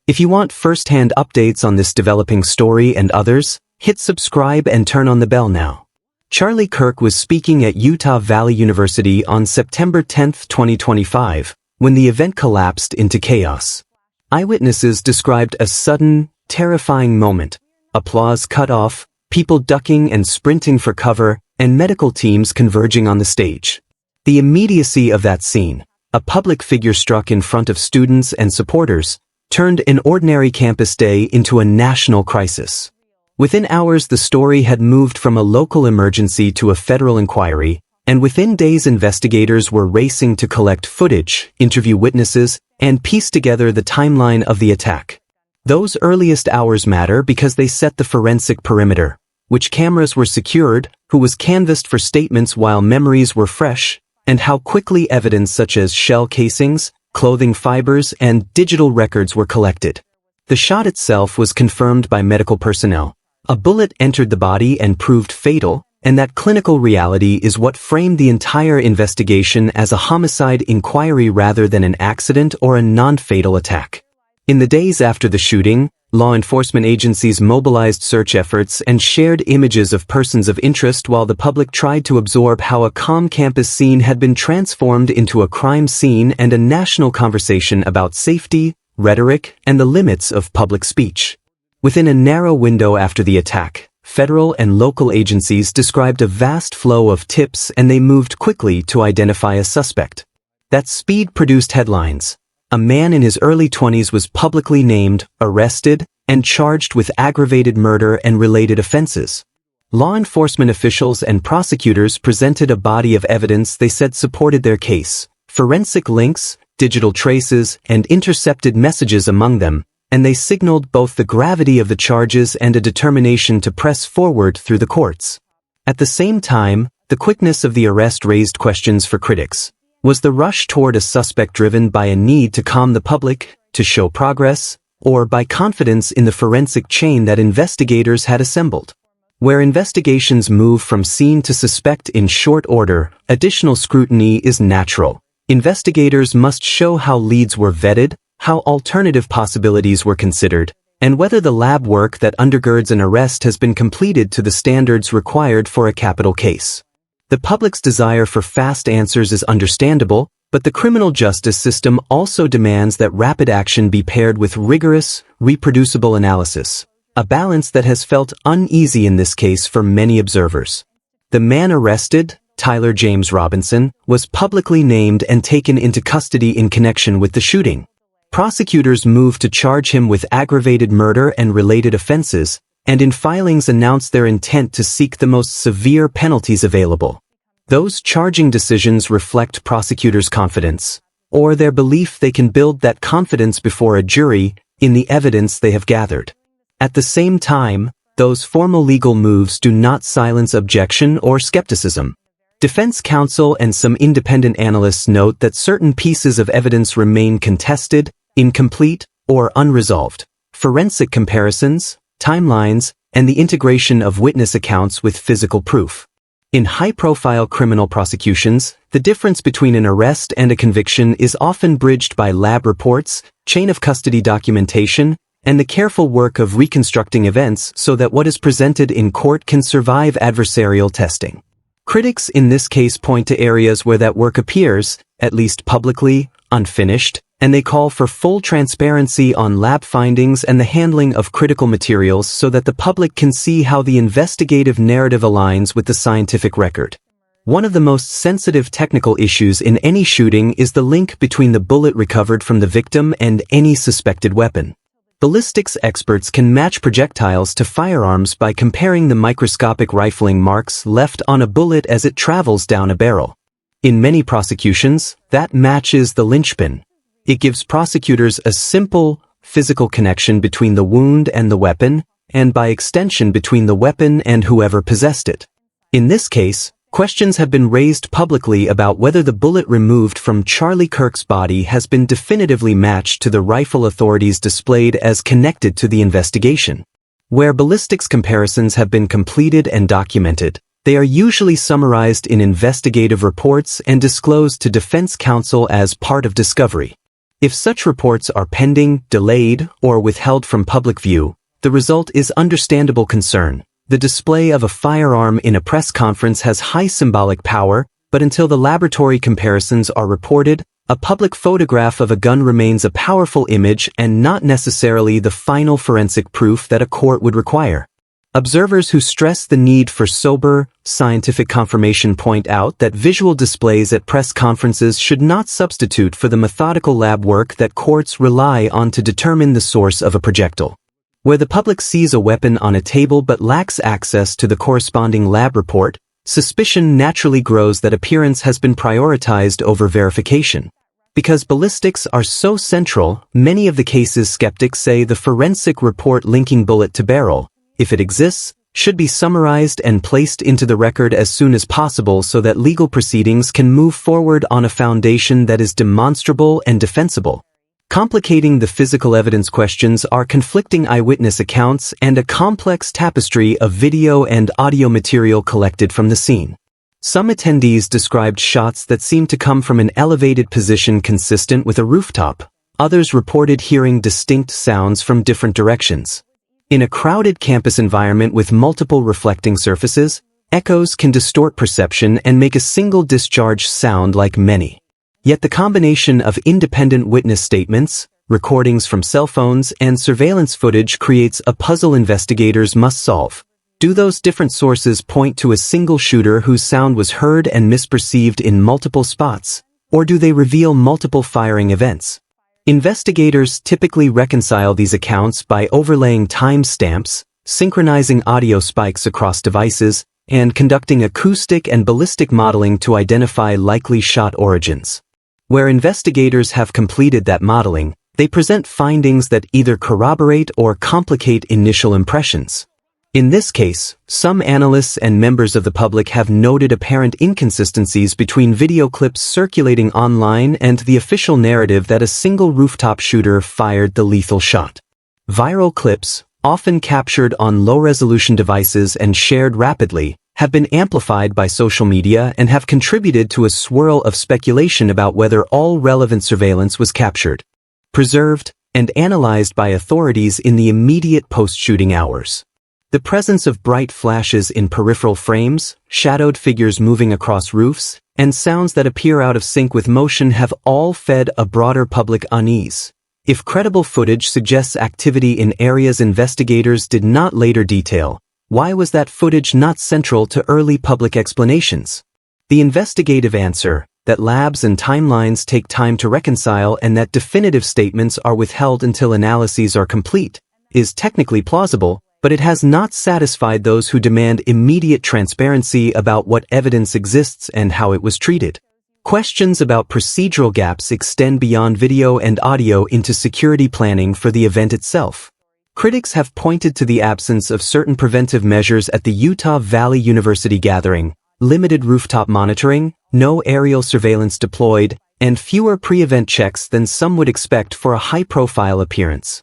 If you want first-hand updates on this developing story and others, hit subscribe and turn on the bell now. Charlie Kirk was speaking at Utah Valley University on September 10, 2025, when the event collapsed into chaos. Eyewitnesses described a sudden, terrifying moment. Applause cut off, people ducking and sprinting for cover, and medical teams converging on the stage. The immediacy of that scene, a public figure struck in front of students and supporters, turned an ordinary campus day into a national crisis. Within hours, the story had moved from a local emergency to a federal inquiry, and within days investigators were racing to collect footage, interview witnesses, and piece together the timeline of the attack. Those earliest hours matter because they set the forensic perimeter, which cameras were secured, who was canvassed for statements while memories were fresh, and how quickly evidence such as shell casings, clothing fibers, and digital records were collected. The shot itself was confirmed by medical personnel. A bullet entered the body and proved fatal, and that clinical reality is what framed the entire investigation as a homicide inquiry rather than an accident or a non-fatal attack. In the days after the shooting, law enforcement agencies mobilized search efforts and shared images of persons of interest while the public tried to absorb how a calm campus scene had been transformed into a crime scene and a national conversation about safety, rhetoric, and the limits of public speech. Within a narrow window after the attack, federal and local agencies described a vast flow of tips and they moved quickly to identify a suspect. That speed produced headlines. A man in his early 20s was publicly named, arrested, and charged with aggravated murder and related offenses. Law enforcement officials and prosecutors presented a body of evidence they said supported their case, forensic links, digital traces, and intercepted messages among them, and they signaled both the gravity of the charges and a determination to press forward through the courts. At the same time, the quickness of the arrest raised questions for critics. Was the rush toward a suspect driven by a need to calm the public, to show progress, or by confidence in the forensic chain that investigators had assembled? Where investigations move from scene to suspect in short order, additional scrutiny is natural. Investigators must show how leads were vetted, how alternative possibilities were considered, and whether the lab work that undergirds an arrest has been completed to the standards required for a capital case. The public's desire for fast answers is understandable, but the criminal justice system also demands that rapid action be paired with rigorous, reproducible analysis, a balance that has felt uneasy in this case for many observers. The man arrested, Tyler James Robinson, was publicly named and taken into custody in connection with the shooting. Prosecutors moved to charge him with aggravated murder and related offenses, and in filings announced their intent to seek the most severe penalties available. Those charging decisions reflect prosecutors' confidence, or their belief they can build that confidence before a jury, in the evidence they have gathered. At the same time, those formal legal moves do not silence objection or skepticism. Defense counsel and some independent analysts note that certain pieces of evidence remain contested, incomplete, or unresolved. Forensic comparisons, timelines, and the integration of witness accounts with physical proof. In high-profile criminal prosecutions, the difference between an arrest and a conviction is often bridged by lab reports, chain-of-custody documentation, and the careful work of reconstructing events so that what is presented in court can survive adversarial testing. Critics in this case point to areas where that work appears, at least publicly, unfinished, and they call for full transparency on lab findings and the handling of critical materials so that the public can see how the investigative narrative aligns with the scientific record. One of the most sensitive technical issues in any shooting is the link between the bullet recovered from the victim and any suspected weapon. Ballistics experts can match projectiles to firearms by comparing the microscopic rifling marks left on a bullet as it travels down a barrel. In many prosecutions, that match is the linchpin. It gives prosecutors a simple, physical connection between the wound and the weapon, and by extension between the weapon and whoever possessed it. In this case, questions have been raised publicly about whether the bullet removed from Charlie Kirk's body has been definitively matched to the rifle authorities displayed as connected to the investigation. Where ballistics comparisons have been completed and documented, they are usually summarized in investigative reports and disclosed to defense counsel as part of discovery. If such reports are pending, delayed, or withheld from public view, the result is understandable concern. The display of a firearm in a press conference has high symbolic power, but until the laboratory comparisons are reported, a public photograph of a gun remains a powerful image and not necessarily the final forensic proof that a court would require. Observers who stress the need for sober, scientific confirmation point out that visual displays at press conferences should not substitute for the methodical lab work that courts rely on to determine the source of a projectile. Where the public sees a weapon on a table but lacks access to the corresponding lab report, suspicion naturally grows that appearance has been prioritized over verification. Because ballistics are so central, many of the cases skeptics say the forensic report linking bullet to barrel, if it exists, should be summarized and placed into the record as soon as possible so that legal proceedings can move forward on a foundation that is demonstrable and defensible. Complicating the physical evidence questions are conflicting eyewitness accounts and a complex tapestry of video and audio material collected from the scene. Some attendees described shots that seemed to come from an elevated position consistent with a rooftop. Others reported hearing distinct sounds from different directions. In a crowded campus environment with multiple reflecting surfaces, echoes can distort perception and make a single discharge sound like many. Yet the combination of independent witness statements, recordings from cell phones, and surveillance footage creates a puzzle investigators must solve. Do those different sources point to a single shooter whose sound was heard and misperceived in multiple spots, or do they reveal multiple firing events? Investigators typically reconcile these accounts by overlaying timestamps, synchronizing audio spikes across devices, and conducting acoustic and ballistic modeling to identify likely shot origins. Where investigators have completed that modeling, they present findings that either corroborate or complicate initial impressions. In this case, some analysts and members of the public have noted apparent inconsistencies between video clips circulating online and the official narrative that a single rooftop shooter fired the lethal shot. Viral clips, often captured on low-resolution devices and shared rapidly, have been amplified by social media and have contributed to a swirl of speculation about whether all relevant surveillance was captured, preserved, and analyzed by authorities in the immediate post-shooting hours. The presence of bright flashes in peripheral frames, shadowed figures moving across roofs, and sounds that appear out of sync with motion have all fed a broader public unease. If credible footage suggests activity in areas investigators did not later detail, why was that footage not central to early public explanations? The investigative answer, that labs and timelines take time to reconcile and that definitive statements are withheld until analyses are complete, is technically plausible, but it has not satisfied those who demand immediate transparency about what evidence exists and how it was treated. Questions about procedural gaps extend beyond video and audio into security planning for the event itself. Critics have pointed to the absence of certain preventive measures at the Utah Valley University gathering, limited rooftop monitoring, no aerial surveillance deployed, and fewer pre-event checks than some would expect for a high-profile appearance.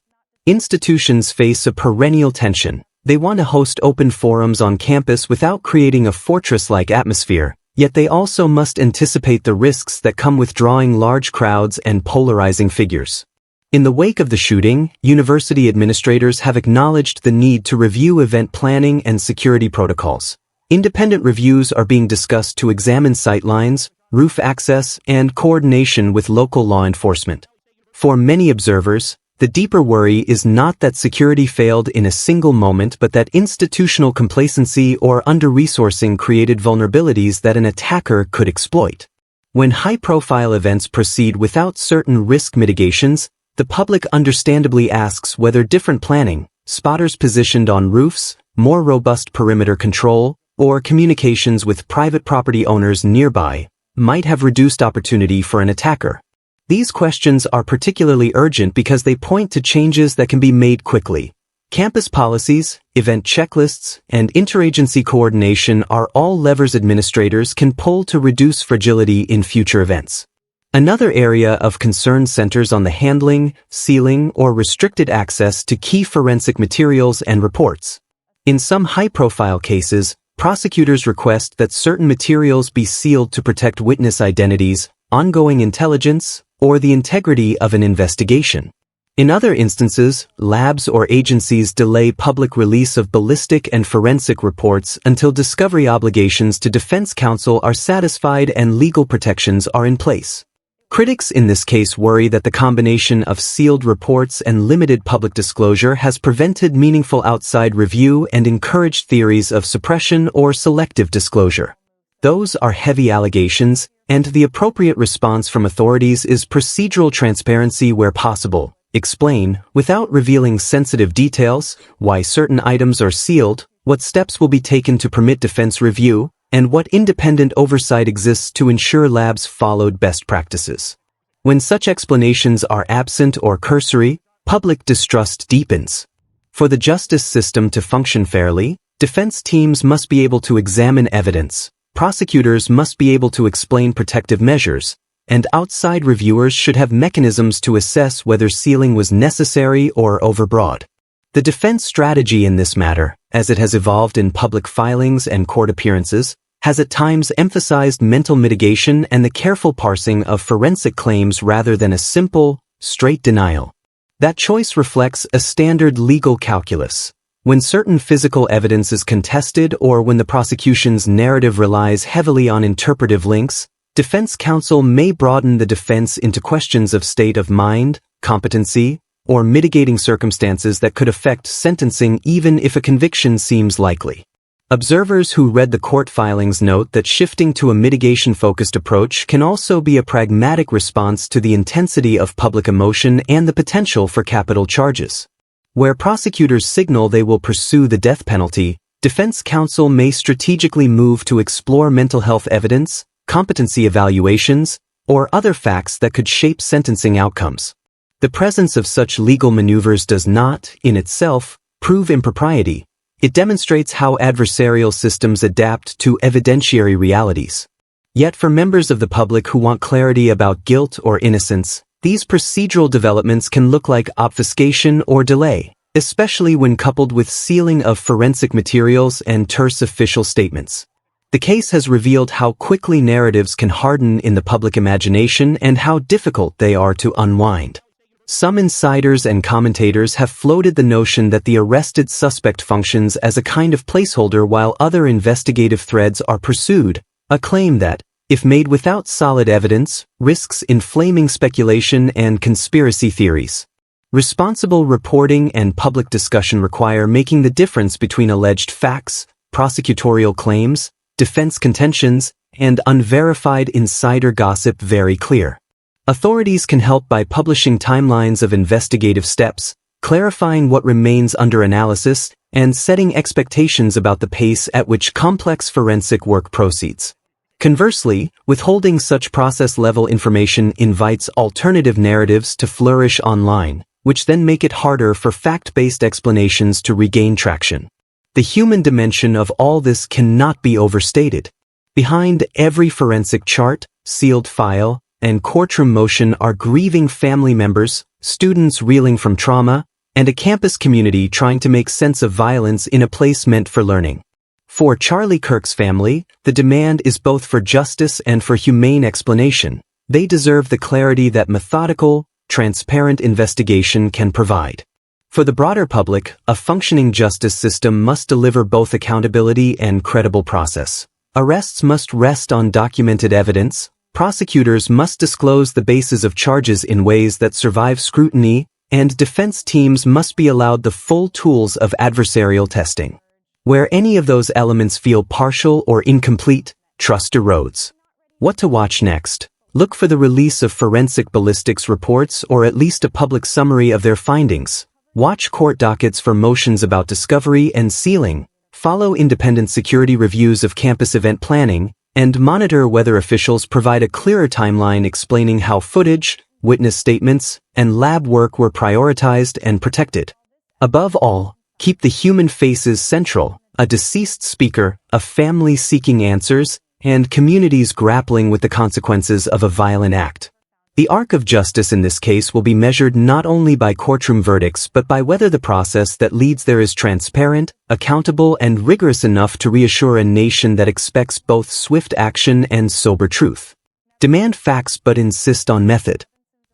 Institutions face a perennial tension. They want to host open forums on campus without creating a fortress-like atmosphere, yet they also must anticipate the risks that come with drawing large crowds and polarizing figures. In the wake of the shooting, university administrators have acknowledged the need to review event planning and security protocols. Independent reviews are being discussed to examine sightlines, roof access, and coordination with local law enforcement. For many observers, the deeper worry is not that security failed in a single moment but that institutional complacency or under-resourcing created vulnerabilities that an attacker could exploit. When high-profile events proceed without certain risk mitigations, the public understandably asks whether different planning, spotters positioned on roofs, more robust perimeter control, or communications with private property owners nearby, might have reduced opportunity for an attacker. These questions are particularly urgent because they point to changes that can be made quickly. Campus policies, event checklists, and interagency coordination are all levers administrators can pull to reduce fragility in future events. Another area of concern centers on the handling, sealing, or restricted access to key forensic materials and reports. In some high-profile cases, prosecutors request that certain materials be sealed to protect witness identities, ongoing intelligence, or the integrity of an investigation. In other instances, labs or agencies delay public release of ballistic and forensic reports until discovery obligations to defense counsel are satisfied and legal protections are in place. Critics in this case worry that the combination of sealed reports and limited public disclosure has prevented meaningful outside review and encouraged theories of suppression or selective disclosure. Those are heavy allegations, and the appropriate response from authorities is procedural transparency where possible. Explain, without revealing sensitive details, why certain items are sealed, what steps will be taken to permit defense review, and what independent oversight exists to ensure labs followed best practices. When such explanations are absent or cursory, public distrust deepens. For the justice system to function fairly, defense teams must be able to examine evidence, prosecutors must be able to explain protective measures, and outside reviewers should have mechanisms to assess whether sealing was necessary or overbroad. The defense strategy in this matter, as it has evolved in public filings and court appearances, has at times emphasized mental mitigation and the careful parsing of forensic claims rather than a simple, straight denial. That choice reflects a standard legal calculus. When certain physical evidence is contested or when the prosecution's narrative relies heavily on interpretive links, defense counsel may broaden the defense into questions of state of mind, competency, or mitigating circumstances that could affect sentencing even if a conviction seems likely. Observers who read the court filings note that shifting to a mitigation-focused approach can also be a pragmatic response to the intensity of public emotion and the potential for capital charges. Where prosecutors signal they will pursue the death penalty, defense counsel may strategically move to explore mental health evidence, competency evaluations, or other facts that could shape sentencing outcomes. The presence of such legal maneuvers does not, in itself, prove impropriety. It demonstrates how adversarial systems adapt to evidentiary realities. Yet for members of the public who want clarity about guilt or innocence, these procedural developments can look like obfuscation or delay, especially when coupled with sealing of forensic materials and terse official statements. The case has revealed how quickly narratives can harden in the public imagination and how difficult they are to unwind. Some insiders and commentators have floated the notion that the arrested suspect functions as a kind of placeholder while other investigative threads are pursued, a claim that, if made without solid evidence, risks inflaming speculation and conspiracy theories. Responsible reporting and public discussion require making the difference between alleged facts, prosecutorial claims, defense contentions, and unverified insider gossip very clear. Authorities can help by publishing timelines of investigative steps, clarifying what remains under analysis, and setting expectations about the pace at which complex forensic work proceeds. Conversely, withholding such process-level information invites alternative narratives to flourish online, which then make it harder for fact-based explanations to regain traction. The human dimension of all this cannot be overstated. Behind every forensic chart, sealed file, and courtroom motion are grieving family members, students reeling from trauma, and a campus community trying to make sense of violence in a place meant for learning. For Charlie Kirk's family, the demand is both for justice and for humane explanation. They deserve the clarity that methodical, transparent investigation can provide. For the broader public, a functioning justice system must deliver both accountability and credible process. Arrests must rest on documented evidence, prosecutors must disclose the basis of charges in ways that survive scrutiny, and defense teams must be allowed the full tools of adversarial testing. Where any of those elements feel partial or incomplete, trust erodes. What to watch next? Look for the release of forensic ballistics reports or at least a public summary of their findings. Watch court dockets for motions about discovery and sealing. Follow independent security reviews of campus event planning, and monitor whether officials provide a clearer timeline explaining how footage, witness statements, and lab work were prioritized and protected. Above all, keep the human faces central, a deceased speaker, a family seeking answers, and communities grappling with the consequences of a violent act. The arc of justice in this case will be measured not only by courtroom verdicts but by whether the process that leads there is transparent, accountable, and rigorous enough to reassure a nation that expects both swift action and sober truth. Demand facts but insist on method.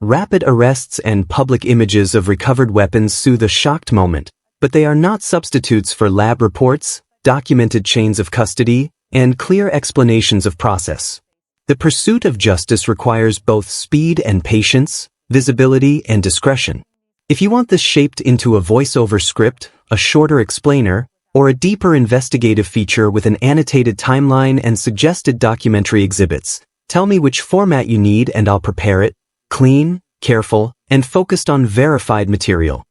Rapid arrests and public images of recovered weapons soothe a shocked moment, but they are not substitutes for lab reports, documented chains of custody, and clear explanations of process. The pursuit of justice requires both speed and patience, visibility and discretion. If you want this shaped into a voiceover script, a shorter explainer, or a deeper investigative feature with an annotated timeline and suggested documentary exhibits, tell me which format you need and I'll prepare it, clean, careful, and focused on verified material.